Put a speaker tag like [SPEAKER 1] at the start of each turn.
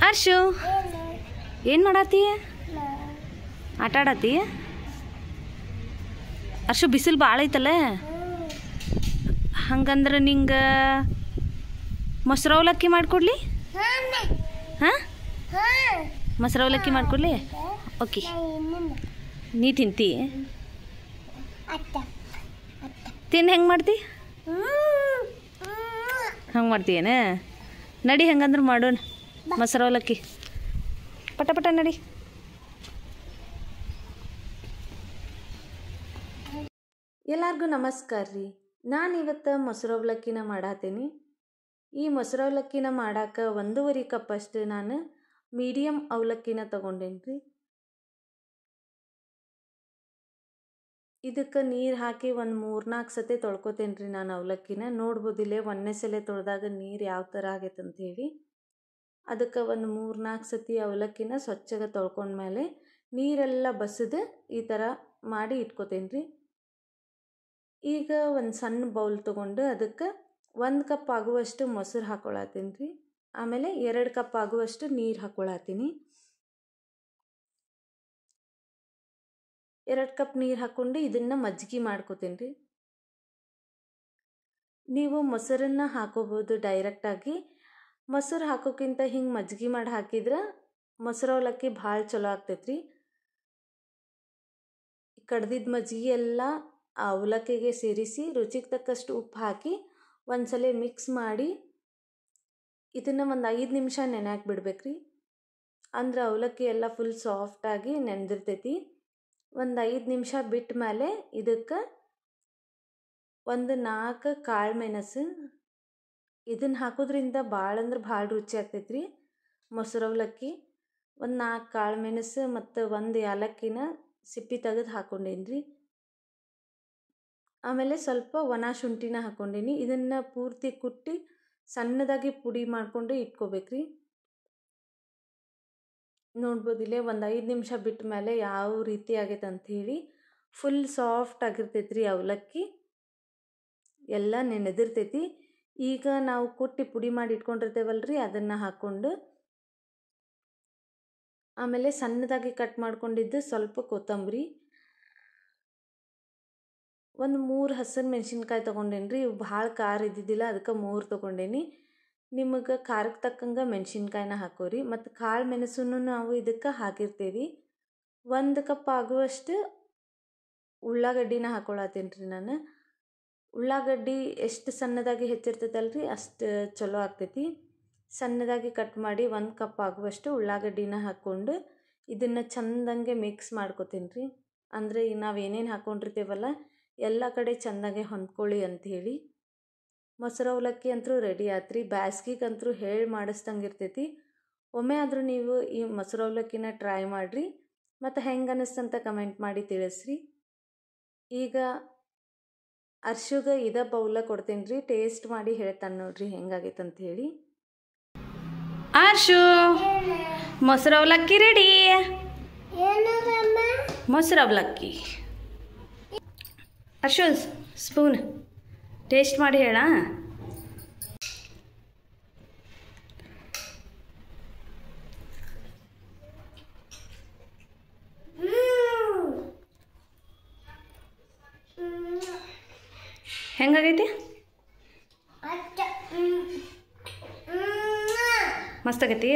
[SPEAKER 1] ಆರ್ಷು ಏನು ಮಾಡತ್ತಿ? ಆಟ ಆಡತ್ತಿ? ಅರ್ಷು ಬಿಸಿಲು ಭಾಳ ಐತಲ್ಲ, ಹಂಗಂದ್ರೆ ನಿಂಗೆ ಮೊಸರು ಅವಲಕ್ಕಿ ಮಾಡಿಕೊಡ್ಲಿ? ಹಾಂ, ಮೊಸರು ಅವಲಕ್ಕಿ ಮಾಡಿಕೊಡ್ಲಿ? ಓಕೆ, ನೀ ತಿಂತಿ? ತಿನ್ನು. ಹೆಂಗೆ ಮಾಡ್ತಿ? ಹಂಗೆ ಮಾಡ್ತೀಯೇನ? ನಡಿ, ಹೆಂಗಂದ್ರೆ ಮಾಡೋಣ ಮೊಸರು ಅವಲಕ್ಕಿ. ಪಟ ಪಟ ನಡಿ. ಎಲ್ಲರಿಗೂ ನಮಸ್ಕಾರ ರೀ. ನಾನು ಇವತ್ತು ಮೊಸರು ಅವಲಕ್ಕಿನ ಮಾಡತ್ತೀನಿ. ಈ ಮೊಸರು ಅವಲಕ್ಕಿನ ಮಾಡಾಕ 1.5 ಕಪ್ ಅಷ್ಟು ನಾನು ಮೀಡಿಯಮ್ ಅವಲಕ್ಕಿನ ತೊಗೊಂಡೇನಿ ರೀ. ಇದಕ್ಕೆ ನೀರು ಹಾಕಿ ಒಂದು 3-4 ಸತಿ ತೊಳ್ಕೊತೇನೆ ರೀ ನಾನು ಅವಲಕ್ಕಿನ. ನೋಡ್ಬೋದಿಲ್ಲೇ ಒಂದನೇ ಸಲ ತೊಳೆದಾಗ ನೀರು ಯಾವ ಥರ ಆಗೈತೆ ಅಂಥೇಳಿ. ಅದಕ್ಕೆ ಒಂದು 3-4 ಸತಿ ಅವಲಕ್ಕಿನ ಸ್ವಚ್ಛಗೆ ತೊಳ್ಕೊಂಡ್ಮೇಲೆ ನೀರೆಲ್ಲ ಬಸಿದು ಈ ಥರ ಮಾಡಿ ಇಟ್ಕೋತೇನೆ ರೀ. ಈಗ ಒಂದು ಸಣ್ಣ ಬೌಲ್ ತೊಗೊಂಡು ಅದಕ್ಕೆ 1 ಕಪ್ ಆಗುವಷ್ಟು ಮೊಸರು ಹಾಕ್ಕೊಳತ್ತೀನಿ ರೀ. ಆಮೇಲೆ 2 ಕಪ್ ಆಗುವಷ್ಟು ನೀರು ಹಾಕ್ಕೊಳತ್ತೀನಿ. 2 ಕಪ್ ನೀರು ಹಾಕ್ಕೊಂಡು ಇದನ್ನು ಮಜ್ಜಿಗೆ ಮಾಡ್ಕೋತೀನಿ ರೀ. ನೀವು ಮೊಸರನ್ನು ಹಾಕೋಬೋದು ಡೈರೆಕ್ಟಾಗಿ. ಮೊಸರು ಹಾಕೋಕ್ಕಿಂತ ಹಿಂಗೆ ಮಜ್ಜಿಗೆ ಮಾಡಿ ಹಾಕಿದ್ರೆ ಮೊಸರು ಅವಲಕ್ಕಿ ಭಾಳ ಚಲೋ ಆಗ್ತೈತ್ರಿ. ಕಡ್ದಿದ್ದ ಮಜ್ಜಿಗೆ ಎಲ್ಲ ಆ ಅವಲಕ್ಕಿಗೆ ಸೇರಿಸಿ ರುಚಿಗೆ ತಕ್ಕಷ್ಟು ಉಪ್ಪು ಹಾಕಿ ಒಂದ್ಸಲ ಮಿಕ್ಸ್ ಮಾಡಿ ಇದನ್ನು ಒಂದು 5 ನಿಮಿಷ ನೆನೆಯಾಕೆ ಬಿಡ್ಬೇಕ್ರಿ. ಅಂದ್ರೆ ಅವಲಕ್ಕಿ ಎಲ್ಲ ಫುಲ್ ಸಾಫ್ಟಾಗಿ ನೆನೆದಿರ್ತೈತಿ. ಒಂದು 5 ನಿಮಿಷ ಬಿಟ್ಟ ಮೇಲೆ ಇದಕ್ಕೆ ಒಂದು 4 ಕಾಳು ಮೆಣಸು, ಇದನ್ನು ಹಾಕೋದ್ರಿಂದ ಭಾಳ ಅಂದ್ರೆ ಭಾಳ ರುಚಿ ಆಗ್ತೈತ್ರಿ ಮೊಸರು ಅವಲಕ್ಕಿ. ಒಂದು 4 ಕಾಳು ಮೆಣಸು ಮತ್ತು 1 ಏಲಕ್ಕಿನ ಸಿಪ್ಪಿ ತೆಗೆದು ಹಾಕ್ಕೊಂಡೇನಿ ರೀ. ಆಮೇಲೆ ಸ್ವಲ್ಪ ಒಣ ಶುಂಠಿನ ಹಾಕ್ಕೊಂಡೇನಿ. ಇದನ್ನು ಪೂರ್ತಿ ಕುಟ್ಟಿ ಸಣ್ಣದಾಗಿ ಪುಡಿ ಮಾಡಿಕೊಂಡು ಇಟ್ಕೋಬೇಕ್ರಿ. ನೋಡ್ಬೋದಿಲ್ಲೇ ಒಂದು 5 ನಿಮಿಷ ಬಿಟ್ಟ ಮೇಲೆ ಯಾವ ರೀತಿ ಆಗೈತೆ ಅಂಥೇಳಿ. ಫುಲ್ ಸಾಫ್ಟ್ ಆಗಿರ್ತೈತ್ರಿ ಅವಲಕ್ಕಿ, ಎಲ್ಲ ನೆನೆದಿರ್ತೈತಿ. ಈಗ ನಾವು ಕುಟ್ಟಿ ಪುಡಿ ಮಾಡಿ ಇಟ್ಕೊಂಡಿರ್ತೇವಲ್ರಿ, ಅದನ್ನು ಹಾಕ್ಕೊಂಡು ಆಮೇಲೆ ಸಣ್ಣದಾಗಿ ಕಟ್ ಮಾಡ್ಕೊಂಡಿದ್ದು ಸ್ವಲ್ಪ ಕೊತ್ತಂಬರಿ, ಒಂದು 3 ಹಸಿರು ಮೆಣಸಿನ್ಕಾಯಿ ತೊಗೊಂಡೇನಿ ರೀ. ಇವು ಭಾಳ ಖಾರ ಇದ್ದಿದ್ದಿಲ್ಲ, ಅದಕ್ಕೆ 3 ತೊಗೊಂಡೇನಿ. ನಿಮಗೆ ಖಾರಕ್ಕೆ ತಕ್ಕಂಗೆ ಮೆಣಸಿನ್ಕಾಯಿನ ಹಾಕೋರಿ. ಮತ್ತು ಕಾಳು ಮೆಣಸನ್ನು ನಾವು ಇದಕ್ಕೆ ಹಾಕಿರ್ತೀವಿ. 1 ಕಪ್ ಆಗುವಷ್ಟು ಉಳ್ಳಾಗಡ್ಡಿನ ಹಾಕ್ಕೊಳತ್ತೀನಿ ರೀ ನಾನು. ಉಳ್ಳಾಗಡ್ಡಿ ಎಷ್ಟು ಸಣ್ಣದಾಗಿ ಹೆಚ್ಚಿರ್ತೈತಲ್ರಿ ಅಷ್ಟು ಚಲೋ ಆಗ್ತೈತಿ. ಸಣ್ಣದಾಗಿ ಕಟ್ ಮಾಡಿ 1 ಕಪ್ ಆಗುವಷ್ಟು ಉಳ್ಳಾಗಡ್ಡಿನ ಹಾಕ್ಕೊಂಡು ಇದನ್ನು ಚಂದಂಗೆ ಮಿಕ್ಸ್ ಮಾಡ್ಕೊತೀನಿ ರೀ. ಅಂದರೆ ಈಗ ನಾವು ಏನೇನು ಹಾಕ್ಕೊಂಡಿರ್ತೀವಲ್ಲ ಎಲ್ಲ ಕಡೆ ಚೆಂದಾಗೆ ಹೊಂದ್ಕೊಳ್ಳಿ ಅಂಥೇಳಿ. ಮೊಸರು ಅವಲಕ್ಕಿ ಅಂತೂ ರೆಡಿ ಆತ್ರಿ. ಬ್ಯಾಸ್ಗಿಗಂತೂ ಹೇಳಿ ಮಾಡಿಸ್ದಂಗೆ ಇರ್ತೈತಿ. ಒಮ್ಮೆ ಆದರೂ ನೀವು ಈ ಮೊಸರು ಅವಲಕ್ಕಿನ ಟ್ರೈ ಮಾಡಿರಿ, ಮತ್ತು ಹೆಂಗೆ ಅನ್ನಿಸ್ತಂತ ಕಮೆಂಟ್ ಮಾಡಿ ತಿಳಿಸ್ರಿ. ಈಗ ಅರ್ಶುಗೆ ಇದ ಬೌಲ ಕೊಡ್ತೀನಿ ರೀ, ಟೇಸ್ಟ್ ಮಾಡಿ ಹೇಳ್ತಾನೆ ನೋಡ್ರಿ ಹೆಂಗಾಗೈತೆ ಅಂಥೇಳಿ. ಆರ್ಷು, ಮೊಸರು ಅವಲಕ್ಕಿ ರೆಡಿ. ಮೊಸರು ಅವಲಕ್ಕಿ. ಅರ್ಷು, ಸ್ಪೂನ್ ಟೇಸ್ಟ್ ಮಾಡಿ ಹೇಳ. ಹೆಂಗಾಗೈತಿ? ಮಸ್ತ್ ಆಗೈತಿ.